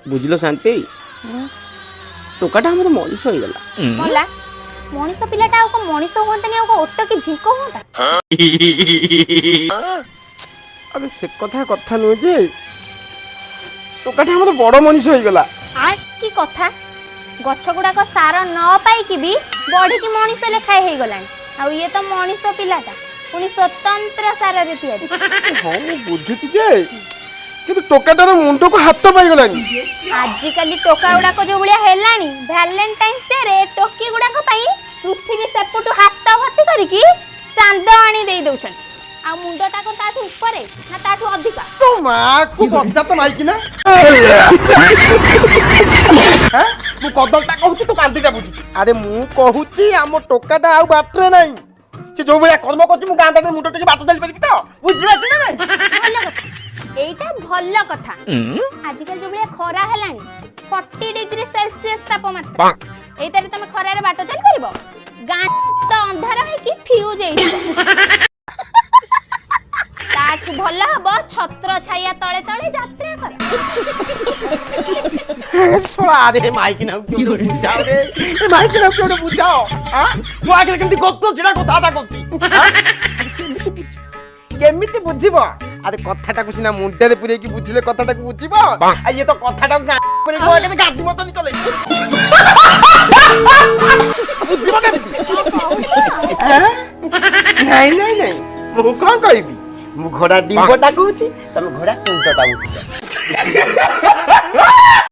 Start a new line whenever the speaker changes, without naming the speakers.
बुझिल शांति toccata हमर मनीष होई गला
होला मनीष पिलाटा आउ को मनीष होंतनी आउ को ओट्ट की झिंको होंता
अबे से कथा नु जे टोकाटा हमर बड़ मनीष होई गला
की कथा गछ गुड़ाक सार न पाई भी बढ़ी की मनीष लेखाए हे गलानी आ ये तो मनीष पिलाटा पुनी स्वतंत्र सार रे तैयारी
हां मु बुझुची जे किंतु टोकाटार मुंडो को हाथ पाई गलानी
आजि काली टोका गुड़ाक जो भलिया हेलानी वैलेंटाइन्स डे रे टोकी गुड़ाक पई पृथ्वी सेपटु हाथ भर्ती करिकी चांद आनी देई दउछन आ मुंडटा को ताठु ऊपर ना ताठु अधिका
तो मां को बच्चा तो माइकी ना हैं मु कदलटा कहूची तो कांदीटा बुझुची अरे मु कहूची हम टोकाटा आ बाटरे नाही से जो भलिया कर्म करची मु गांदाटे मुंडो टिके बाट देली परिकी तो बुझिला कि ना
भल कथा एटा भल कथा आजि काल जो भलिया खरा हेलानी 40 डिग्री सेल्सियस तापमात्रा एतारे तमे खरा रे बाट चली परिबो गां तो अंधार है कि फ्यूज हेई ताठ भल हबो छत्र छाया तळे तळे यात्रा कर
सोला रे माइकी ना क्यों बुझाओ रे ए माइकी ना क्यों बुझाओ हां मु आगे केमती गत्तो छिडा कथा ता करती केमिति बुझिबो अरे कथाटा को सिना मुंडे रे पुरे की बुझिले कथाटा को बुझिबो आ ये तो कथाटा पुरे को केमे गाडी मत नि चले बुझिबो केमिति नहीं मु कोन कहबी मु घोड़ा डिंबोटा कहूची तमे घोड़ा कुंटटा उठी